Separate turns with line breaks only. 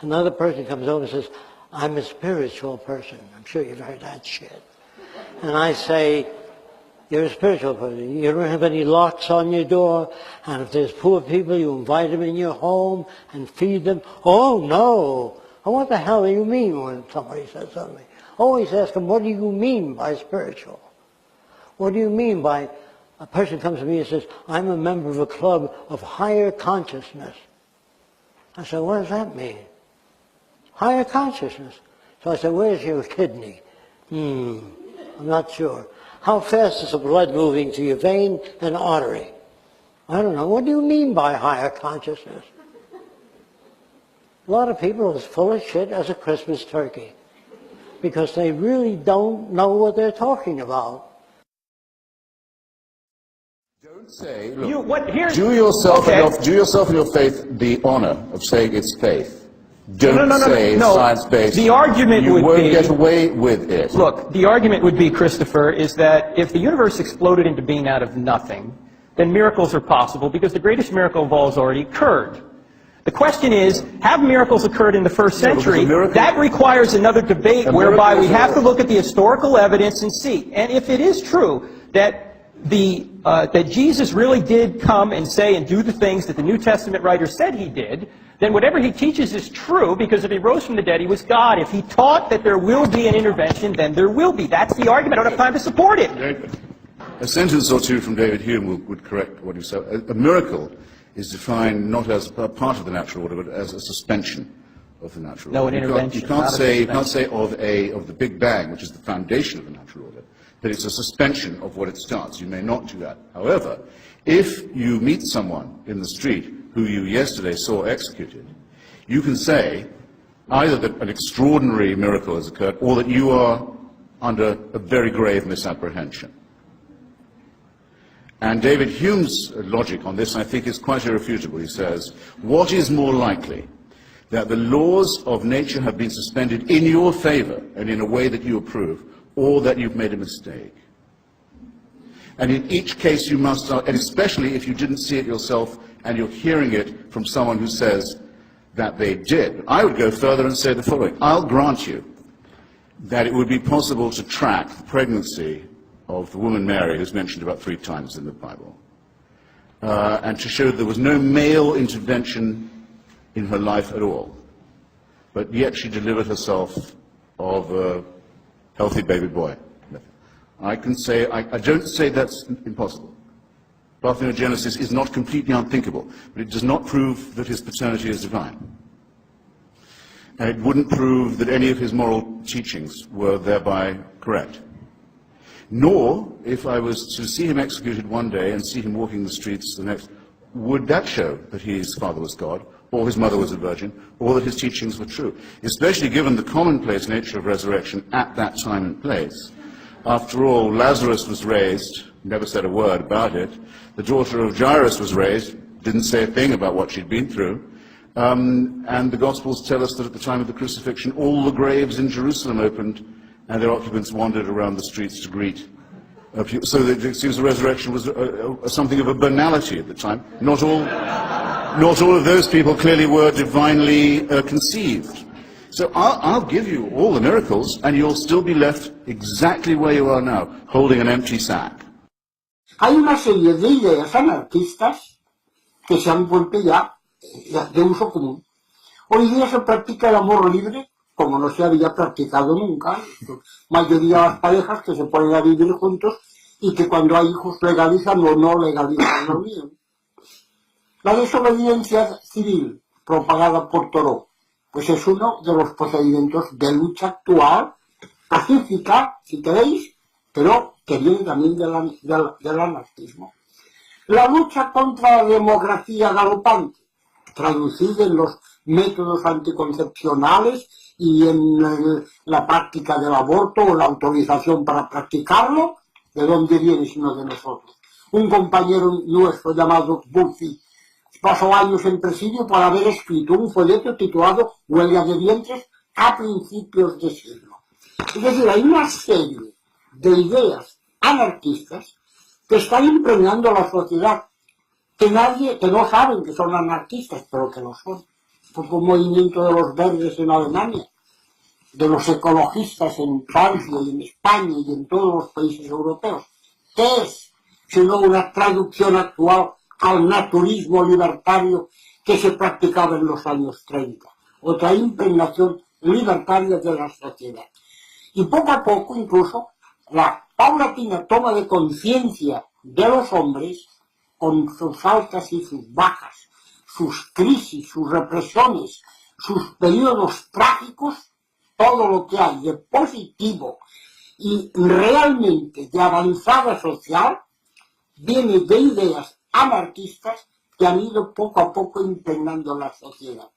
Another person comes over and says, I'm a spiritual person. I'm sure you've heard that shit. And I say, you're a spiritual person. You don't have any locks on your door. And if there's poor people, you invite them in your home and feed them. Oh, no. Oh, what the hell do you mean when somebody says something? Always ask them, what do you mean by spiritual? What do you mean by, a person comes to me and says, I'm a member of a club of higher consciousness. I said, what does that mean? Higher consciousness. So I said, where's your kidney? I'm not sure. How fast is the blood moving to your vein and artery? I don't know. What do you mean by higher consciousness? A lot of people are as full of shit as a Christmas turkey because they really don't know what they're talking about.
Don't say, look, do yourself and your faith the honor of saying it's faith. Don't say science-based.
The argument
you
would
won't
be,
get away with it.
Look, the argument would be, Christopher, is that if the universe exploded into being out of nothing, then miracles are possible because the greatest miracle of all has already occurred. The question is, have miracles occurred in the first century? That requires another debate whereby we have to look at the historical evidence and see. And if it is true that that Jesus really did come and say and do the things that the New Testament writer said he did, then whatever he teaches is true, because if he rose from the dead, he was God. If he taught that there will be an intervention, then there will be. That's the argument. I don't have time to support it.
A sentence or two from David Hume would correct what you said. A miracle is defined not as a part of the natural order, but as a suspension of the natural order.
No, an intervention.
You can't say of the Big Bang, which is the foundation of the natural order, that it's a suspension of what it starts. You may not do that. However, if you meet someone in the street who you yesterday saw executed, you can say either that an extraordinary miracle has occurred or that you are under a very grave misapprehension. And David Hume's logic on this, I think, is quite irrefutable. He says, what is more likely, that the laws of nature have been suspended in your favor and in a way that you approve, or that you've made a mistake? And in each case you must, and especially if you didn't see it yourself and you're hearing it from someone who says that they did. I would go further and say the following. I'll grant you that it would be possible to track the pregnancy of the woman Mary, who's mentioned about 3 times in the Bible, and to show that there was no male intervention in her life at all. But yet she delivered herself of a healthy baby boy. I can say, I don't say that's impossible. Parthenogenesis is not completely unthinkable, but it does not prove that his paternity is divine. And it wouldn't prove that any of his moral teachings were thereby correct. Nor, if I was to see him executed one day and see him walking the streets the next, would that show that his father was God, or his mother was a virgin, or that his teachings were true, especially given the commonplace nature of resurrection at that time and place. After all, Lazarus was raised, never said a word about it. The daughter of Jairus was raised, didn't say a thing about what she'd been through. And the Gospels tell us that at the time of the crucifixion, all the graves in Jerusalem opened, and their occupants wandered around the streets to greet. So that it seems the resurrection was something of a banality at the time. Not all of those people clearly were divinely conceived. So I'll give you all the miracles, and you'll still be left exactly where you are now, holding an empty sack.
Hay una serie de ideas anarquistas que se han vuelto ya de uso común. Hoy día se practica el amor libre como no se había practicado nunca. La mayoría de las parejas que se ponen a vivir juntos y que cuando hay hijos legalizan o no legalizan la unión. La desobediencia civil propagada por Thoreau, pues es uno de los procedimientos de lucha actual, pacífica, si queréis, pero que viene también del anarquismo. La lucha contra la demografía galopante, traducida en los métodos anticoncepcionales y en la práctica del aborto o la autorización para practicarlo, ¿de dónde viene sino de nosotros? Un compañero nuestro llamado Buffy pasó años en presidio por haber escrito un folleto titulado Huelga de vientres a principios de siglo. Es decir, hay una serie de ideas anarquistas que están impregnando a la sociedad, que no saben que son anarquistas, pero que lo son. Fue un movimiento de los verdes en Alemania, de los ecologistas en Francia y en España y en todos los países europeos. ¿Qué es sino una traducción actual al naturismo libertario que se practicaba en los años 30? Otra impregnación libertaria de la sociedad. Y poco a poco, incluso, la paulatina toma de conciencia de los hombres, con sus altas y sus bajas, sus crisis, sus represiones, sus periodos trágicos, todo lo que hay de positivo y realmente de avanzada social, viene de ideas anarquistas que han ido poco a poco impregnando la sociedad.